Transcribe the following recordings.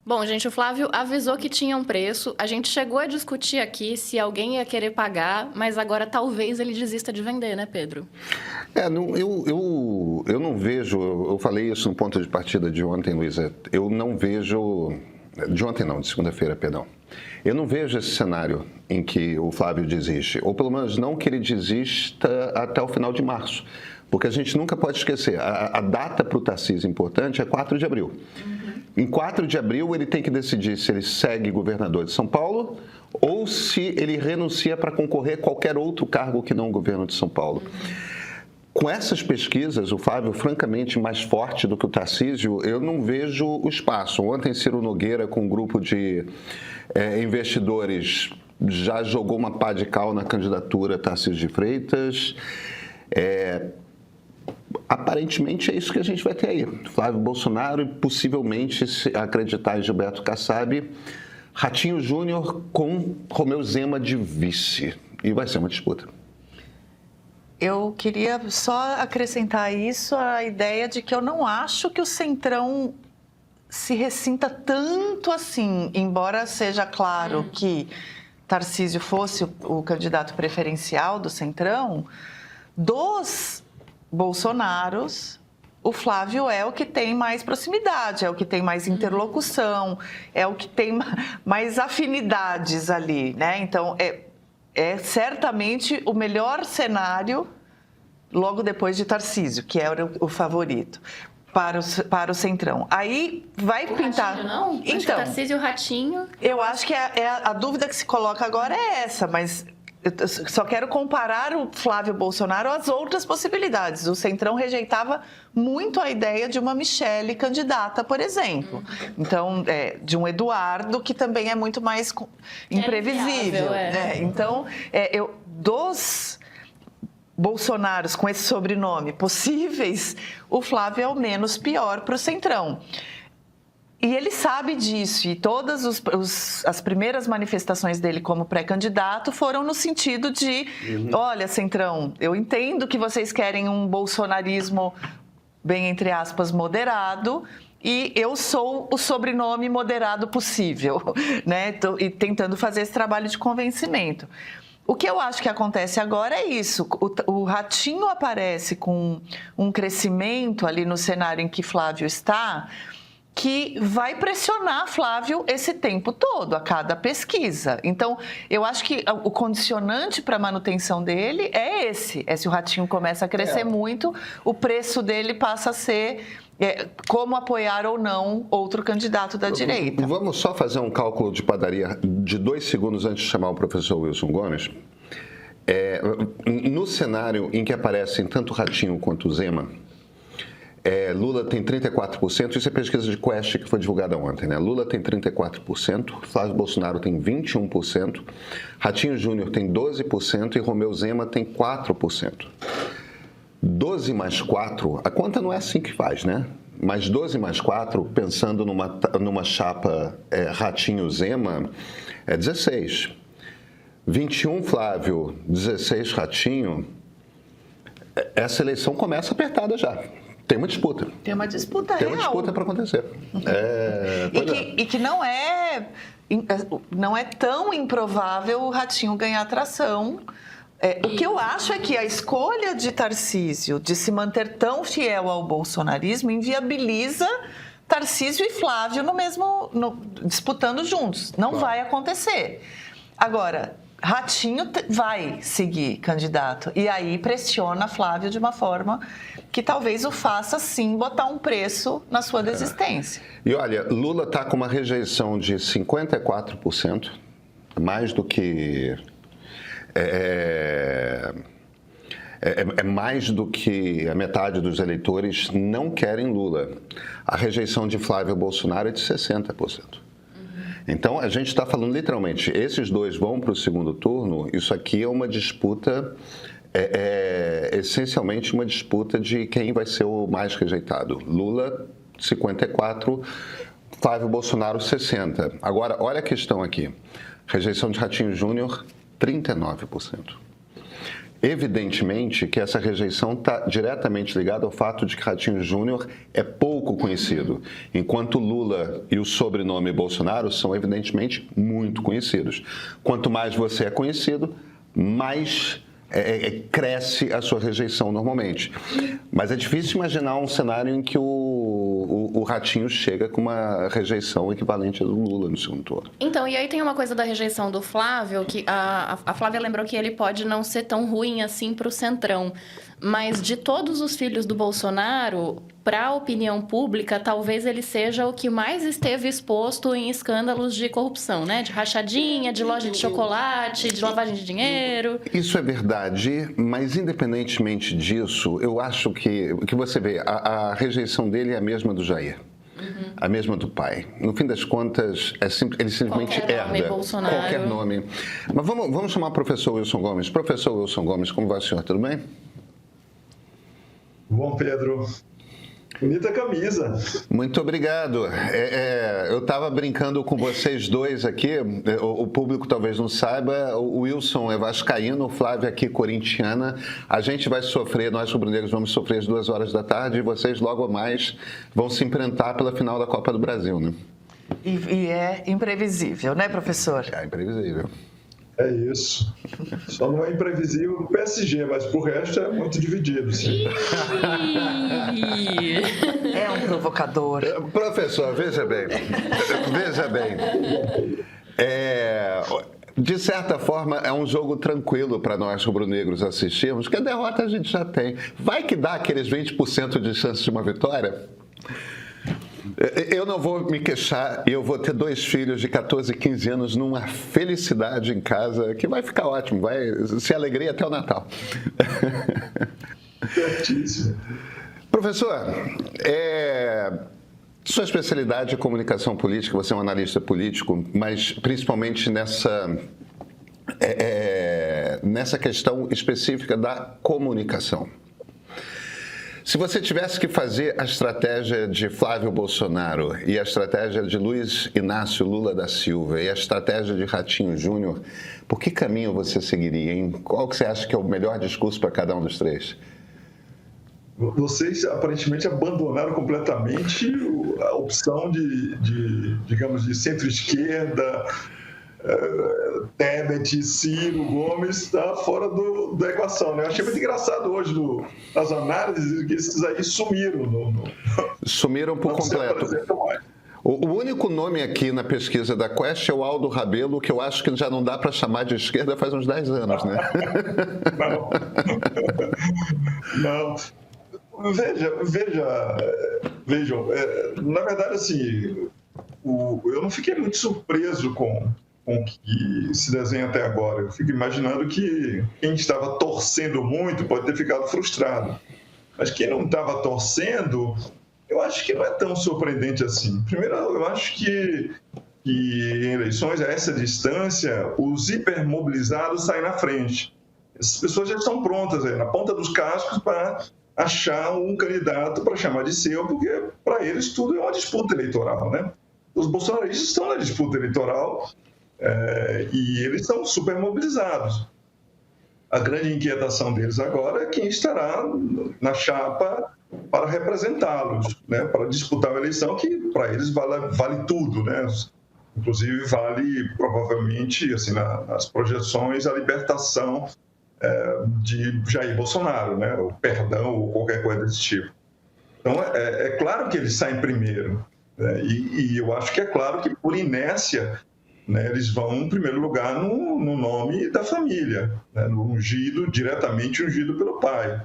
Bom, gente, o Flávio avisou que tinha um preço. A gente chegou a discutir aqui se alguém ia querer pagar, mas agora talvez ele desista de vender, né, Pedro? Eu não vejo, eu falei isso no ponto de partida de ontem, Luísa, eu não vejo, de ontem não, de segunda-feira, perdão. Eu não vejo esse cenário em que o Flávio desiste, ou pelo menos não que ele desista até o final de março, porque a gente nunca pode esquecer, a data para o Tarcísio importante é 4 de abril. Em 4 de abril, ele tem que decidir se ele segue governador de São Paulo ou se ele renuncia para concorrer a qualquer outro cargo que não o governo de São Paulo. Com essas pesquisas, o Flávio, francamente, mais forte do que o Tarcísio, eu não vejo o espaço. Ontem, Ciro Nogueira, com um grupo de investidores, já jogou uma pá de cal na candidatura Tarcísio de Freitas. Aparentemente é isso que a gente vai ter aí. Flávio Bolsonaro e possivelmente, se acreditar em Gilberto Kassab, Ratinho Júnior com Romeu Zema de vice. E vai ser uma disputa. Eu queria só acrescentar a isso a ideia de que eu não acho que o Centrão se ressinta tanto assim, embora seja claro que Tarcísio fosse o candidato preferencial do Centrão, dos Bolsonaros, o Flávio é o que tem mais proximidade, é o que tem mais interlocução, é o que tem mais afinidades ali, né? Então, é certamente o melhor cenário logo depois de Tarcísio, que era o favorito para o Centrão. Aí vai pintar... Ratinho, não? Então, acho que Tarcísio e o Ratinho... Eu acho que a dúvida que se coloca agora é essa, mas... Eu só quero comparar o Flávio Bolsonaro às outras possibilidades. O Centrão rejeitava muito a ideia de uma Michelle candidata, por exemplo. Então, de um Eduardo, que também é muito mais imprevisível. Então, dos Bolsonaros com esse sobrenome possíveis, o Flávio é o menos pior para o Centrão. E ele sabe disso, e todas as primeiras manifestações dele como pré-candidato foram no sentido de, olha, Centrão, eu entendo que vocês querem um bolsonarismo, bem entre aspas, moderado, e eu sou o sobrenome moderado possível, né? E tentando fazer esse trabalho de convencimento. O que eu acho que acontece agora é isso, o Ratinho aparece com um crescimento ali no cenário em que Flávio está, que vai pressionar Flávio esse tempo todo, a cada pesquisa. Então, eu acho que o condicionante para a manutenção dele é esse. Se o Ratinho começa a crescer muito, o preço dele passa a ser como apoiar ou não outro candidato da direita. Vamos só fazer um cálculo de padaria de 2 segundos antes de chamar o professor Wilson Gomes. No cenário em que aparecem tanto o Ratinho quanto o Zema, Lula tem 34%, isso é pesquisa de Quest que foi divulgada ontem, né? Lula tem 34%, Flávio Bolsonaro tem 21%, Ratinho Júnior tem 12% e Romeu Zema tem 4%. 12 mais 4, a conta não é assim que faz, né? Mas 12 mais 4, pensando numa chapa Ratinho Zema, é 16. 21 Flávio, 16 Ratinho, essa eleição começa apertada já. Tem uma disputa. Tem uma disputa real. Tem uma disputa para acontecer. E que não é tão improvável o Ratinho ganhar tração. O que eu acho é que a escolha de Tarcísio de se manter tão fiel ao bolsonarismo inviabiliza Tarcísio e Flávio disputando juntos. Não vai acontecer. Agora, Ratinho vai seguir candidato e aí pressiona Flávio de uma forma que talvez o faça, sim, botar um preço na sua desistência. E olha, Lula está com uma rejeição de 54%, mais do que... mais do que a metade dos eleitores não querem Lula. A rejeição de Flávio Bolsonaro é de 60%. Então, a gente está falando literalmente, esses dois vão para o segundo turno, isso aqui é uma disputa, essencialmente uma disputa de quem vai ser o mais rejeitado. Lula, 54%, Flávio Bolsonaro, 60%. Agora, olha a questão aqui, rejeição de Ratinho Júnior, 39%. Evidentemente que essa rejeição está diretamente ligada ao fato de que Ratinho Júnior é pouco conhecido, enquanto Lula e o sobrenome Bolsonaro são evidentemente muito conhecidos. Quanto mais você é conhecido, mais cresce a sua rejeição normalmente. Mas é difícil imaginar um cenário em que o Ratinho chega com uma rejeição equivalente à do Lula no segundo turno. Então, e aí tem uma coisa da rejeição do Flávio, que a Flávia lembrou que ele pode não ser tão ruim assim para o Centrão. Mas de todos os filhos do Bolsonaro, para a opinião pública, talvez ele seja o que mais esteve exposto em escândalos de corrupção, né? De rachadinha, de loja de chocolate, de lavagem de dinheiro. Isso é verdade, mas independentemente disso, eu acho que você vê, a rejeição dele é a mesma do Jair. A mesma do pai. No fim das contas, ele simplesmente herda qualquer nome. Mas vamos chamar o professor Wilson Gomes. Professor Wilson Gomes, como vai o senhor? Tudo bem? Bom, Pedro. Bonita camisa. Muito obrigado. Eu estava brincando com vocês dois aqui, o público talvez não saiba, o Wilson é vascaíno, o Flávio aqui corintiana. A gente vai sofrer, nós rubro-negros vamos sofrer às 2h da tarde e vocês logo mais vão se enfrentar pela final da Copa do Brasil, né? E é imprevisível, né, professor? É imprevisível. É isso. Só não é imprevisível o PSG, mas pro resto é muito dividido, sim. É um provocador. Professor, veja bem. De certa forma, é um jogo tranquilo para nós rubro-negros assistirmos, porque a derrota a gente já tem. Vai que dá aqueles 20% de chance de uma vitória? Eu não vou me queixar e eu vou ter 2 filhos de 14 e 15 anos numa felicidade em casa que vai ficar ótimo, vai ser alegria até o Natal. Certíssimo. Professor, sua especialidade é comunicação política, você é um analista político, mas principalmente nessa questão específica da comunicação. Se você tivesse que fazer a estratégia de Flávio Bolsonaro e a estratégia de Luiz Inácio Lula da Silva e a estratégia de Ratinho Júnior, por que caminho você seguiria, hein? Qual que você acha que é o melhor discurso para cada um dos três? Vocês aparentemente abandonaram completamente a opção digamos, de centro-esquerda. Tebet, Ciro, Gomes está fora da equação, né? Eu achei muito engraçado hoje nas análises que esses aí sumiram. Sumiram por completo. O único nome aqui na pesquisa da Quest é o Aldo Rabelo, que eu acho que já não dá para chamar de esquerda faz uns 10 anos, né? Não. Vejam, na verdade, assim, eu não fiquei muito surpreso com o que se desenha até agora. Eu fico imaginando que quem estava torcendo muito pode ter ficado frustrado. Mas quem não estava torcendo, eu acho que não é tão surpreendente assim. Primeiro, eu acho que em eleições, a essa distância, os hipermobilizados saem na frente. Essas pessoas já estão prontas aí, na ponta dos cascos para achar um candidato para chamar de seu, porque para eles tudo é uma disputa eleitoral, né? Os bolsonaristas estão na disputa eleitoral e eles estão super mobilizados. A grande inquietação deles agora é quem estará na chapa para representá-los, né? Para disputar uma eleição que para eles vale tudo, né? Inclusive vale provavelmente, assim, nas projeções, a libertação de Jair Bolsonaro, né? O perdão ou qualquer coisa desse tipo. Então é claro que eles saem primeiro, né? E eu acho que é claro que por inércia, né, eles vão, em primeiro lugar, no nome da família, né, diretamente ungido pelo pai.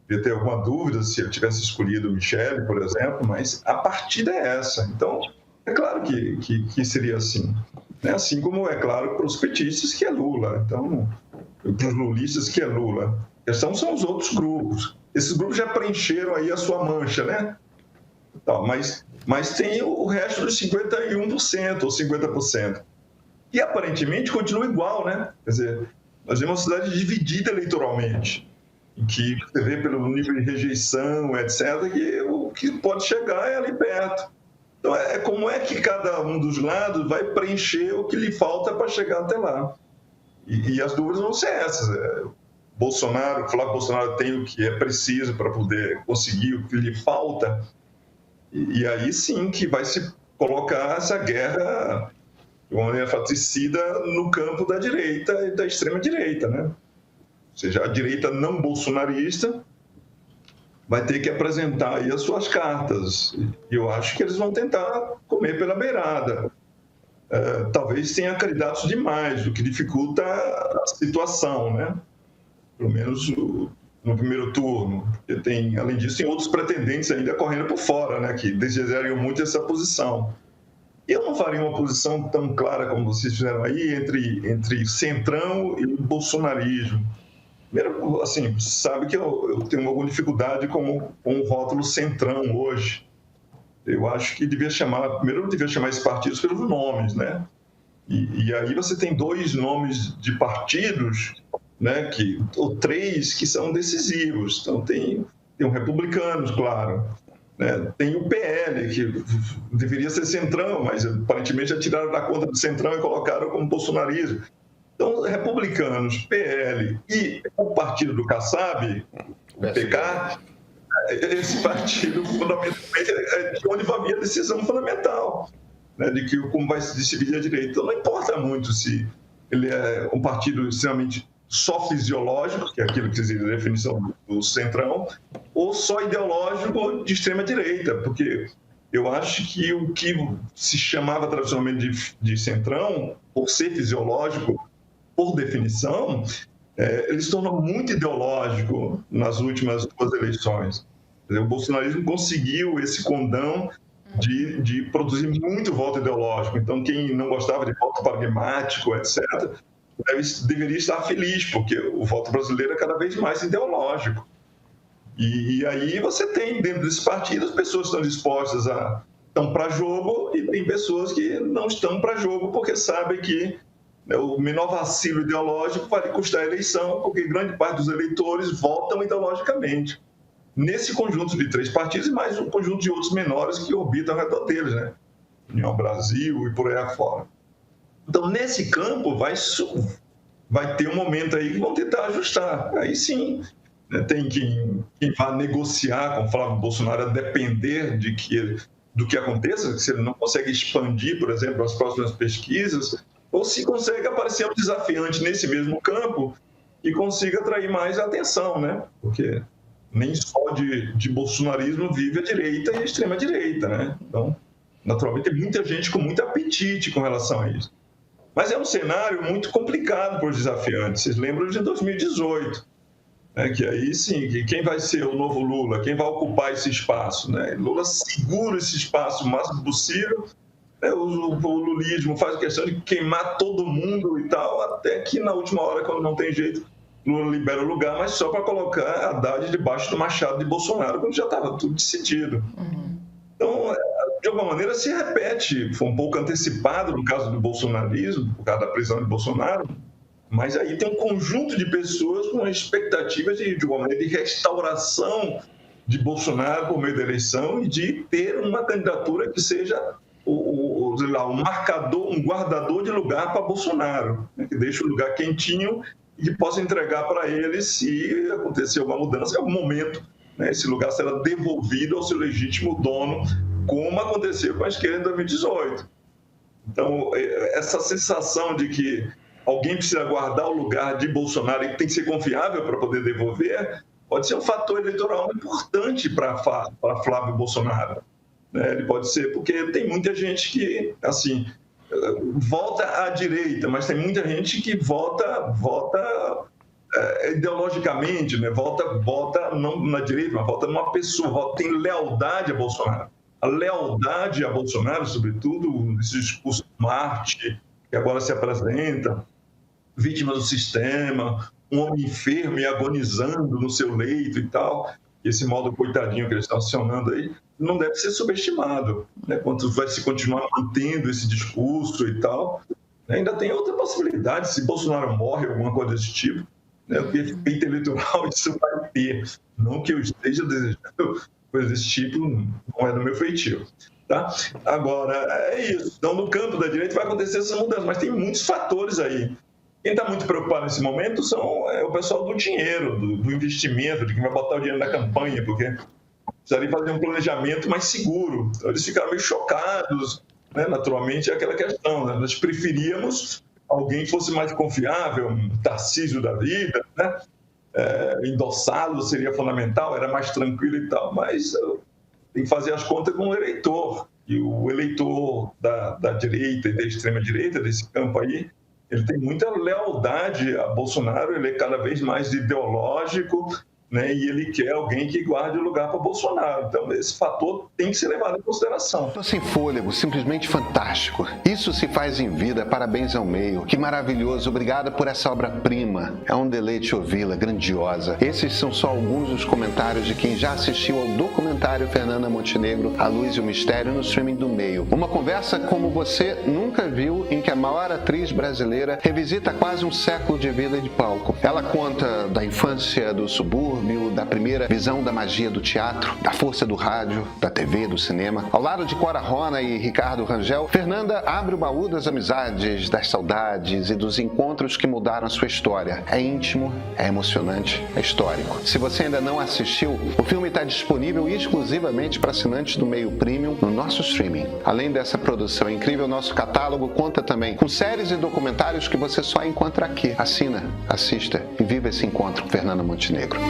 Podia ter alguma dúvida se ele tivesse escolhido Michele, por exemplo, mas a partida é essa. Então, é claro que seria assim. Né? Assim como é claro para os petistas que é Lula, então, para os lulistas que é Lula. A questão são os outros grupos. Esses grupos já preencheram aí a sua mancha, né? Então, mas tem o resto dos 51% ou 50%. E aparentemente continua igual, né? Quer dizer, nós temos uma cidade dividida eleitoralmente, em que você vê pelo nível de rejeição, etc., que o que pode chegar é ali perto. Então, como é que cada um dos lados vai preencher o que lhe falta para chegar até lá? E as dúvidas vão ser essas. Flávio Bolsonaro tem o que é preciso para poder conseguir o que lhe falta, e aí sim que vai se colocar essa guerra de uma maneira fratricida no campo da direita e da extrema-direita, né? Ou seja, a direita não bolsonarista vai ter que apresentar aí as suas cartas. E eu acho que eles vão tentar comer pela beirada. Talvez tenha candidatos demais, o que dificulta a situação, né? Pelo menos no primeiro turno. Porque tem, além disso, tem outros pretendentes ainda correndo por fora, né? Que desejariam muito essa posição. Eu não faria uma posição tão clara como vocês fizeram aí entre centrão e bolsonarismo. Primeiro, assim, sabe que eu tenho alguma dificuldade com o rótulo centrão hoje. Eu acho que primeiro devia chamar esses partidos pelos nomes, né? E aí você tem 2 nomes de partidos, né? Ou 3 que são decisivos. Então tem o Republicanos, claro, né? Tem o PL, que deveria ser centrão, mas aparentemente já tiraram da conta do centrão e colocaram como bolsonarismo. Então, Republicanos, PL e o partido do Kassab, o PK, esse partido, fundamentalmente, é de onde vai vir a decisão fundamental, né, de como vai se distribuir a direita. Então, não importa muito se ele é um partido extremamente só fisiológico, que é aquilo que diz a definição do centrão, ou só ideológico de extrema-direita, porque eu acho que o que se chamava tradicionalmente de centrão, por ser fisiológico, por definição, ele se tornou muito ideológico nas últimas 2 eleições. O bolsonarismo conseguiu esse condão de produzir muito voto ideológico. Então, quem não gostava de voto pragmático, etc., deveria estar feliz, porque o voto brasileiro é cada vez mais ideológico. E aí você tem, dentro desses partidos, pessoas que estão dispostas estão para jogo e tem pessoas que não estão para jogo porque sabem que o menor vacilo ideológico vai custar a eleição, porque grande parte dos eleitores votam ideologicamente. Nesse conjunto de 3 partidos e mais um conjunto de outros menores que orbitam ao redor deles, né? União Brasil e por aí afora. Então, nesse campo, vai ter um momento aí que vão tentar ajustar. Aí sim, né, tem quem vai negociar com o Flávio Bolsonaro a depender do que aconteça, se ele não consegue expandir, por exemplo, as próximas pesquisas, ou se consegue aparecer um desafiante nesse mesmo campo e consiga atrair mais atenção, né? Porque nem só de bolsonarismo vive a direita e a extrema-direita, né? Então, naturalmente, tem muita gente com muito apetite com relação a isso. Mas é um cenário muito complicado para os desafiantes. Vocês lembram de 2018, né? Que aí sim, que quem vai ser o novo Lula, quem vai ocupar esse espaço, né? Lula segura esse espaço o máximo possível. O lulismo faz questão de queimar todo mundo e tal, até que na última hora, quando não tem jeito, Lula libera o lugar, mas só para colocar Haddad debaixo do machado de Bolsonaro, quando já estava tudo decidido. Então, de alguma maneira, se repete, foi um pouco antecipado no caso do bolsonarismo, por causa da prisão de Bolsonaro, mas aí tem um conjunto de pessoas com expectativas de alguma maneira, de restauração de Bolsonaro por meio da eleição e de ter uma candidatura que seja um marcador, um guardador de lugar para Bolsonaro, né, que deixe o lugar quentinho e que possa entregar para ele se acontecer alguma mudança em algum momento, né, esse lugar será devolvido ao seu legítimo dono, como aconteceu com a esquerda em 2018. Então, essa sensação de que alguém precisa guardar o lugar de Bolsonaro e que tem que ser confiável para poder devolver, pode ser um fator eleitoral importante para Flávio Bolsonaro. Ele pode ser, porque tem muita gente que, assim, vota à direita, mas tem muita gente que vota ideologicamente, né? Vota não na direita, mas vota numa pessoa, tem lealdade a Bolsonaro. A lealdade a Bolsonaro, sobretudo, esse discurso Marte, que agora se apresenta, vítima do sistema, um homem enfermo e agonizando no seu leito e tal, esse modo coitadinho que eles estão acionando aí, não deve ser subestimado, né? Quando vai se continuar mantendo esse discurso e tal, ainda tem outra possibilidade, se Bolsonaro morre, alguma coisa desse tipo, né? O efeito eleitoral isso vai ter, não que eu esteja desejando coisa desse tipo, não é do meu feitio. Tá? Agora, é isso. Então, no campo da direita vai acontecer essa mudança, mas tem muitos fatores aí Quem está muito preocupado nesse momento é o pessoal do dinheiro, do investimento, de quem vai botar o dinheiro na campanha, porque precisaria fazer um planejamento mais seguro. Então, eles ficaram meio chocados, né? Naturalmente, é aquela questão, né? Nós preferíamos alguém que fosse mais confiável, um Tarcísio da vida, né? Endossá-lo seria fundamental, era mais tranquilo e tal, mas tem que fazer as contas com o eleitor. E o eleitor da direita e da extrema-direita, desse campo aí, ele tem muita lealdade a Bolsonaro, ele é cada vez mais ideológico, né? E ele quer alguém que guarde o lugar para Bolsonaro. Então, esse fator tem que ser levado em consideração. Estou sem fôlego, simplesmente fantástico. Isso se faz em vida, parabéns ao meio. Que maravilhoso, obrigada por essa obra-prima. É um deleite ouvi-la, grandiosa. Esses são só alguns dos comentários de quem já assistiu ao documentário Fernanda Montenegro, A Luz e o Mistério, no streaming do Meio. Uma conversa como você nunca viu, em que a maior atriz brasileira revisita quase um século de vida de palco. Ela conta da infância do subúrbio, da primeira visão da magia do teatro, da força do rádio, da TV, do cinema. Ao lado de Cora Rona e Ricardo Rangel, Fernanda abre o baú das amizades, das saudades e dos encontros que mudaram a sua história. É íntimo, é emocionante, é histórico. Se você ainda não assistiu, o filme está disponível exclusivamente para assinantes do Meio Premium no nosso streaming. Além dessa produção incrível, nosso catálogo conta também com séries e documentários que você só encontra aqui. Assina, assista e viva esse encontro com Fernanda Montenegro.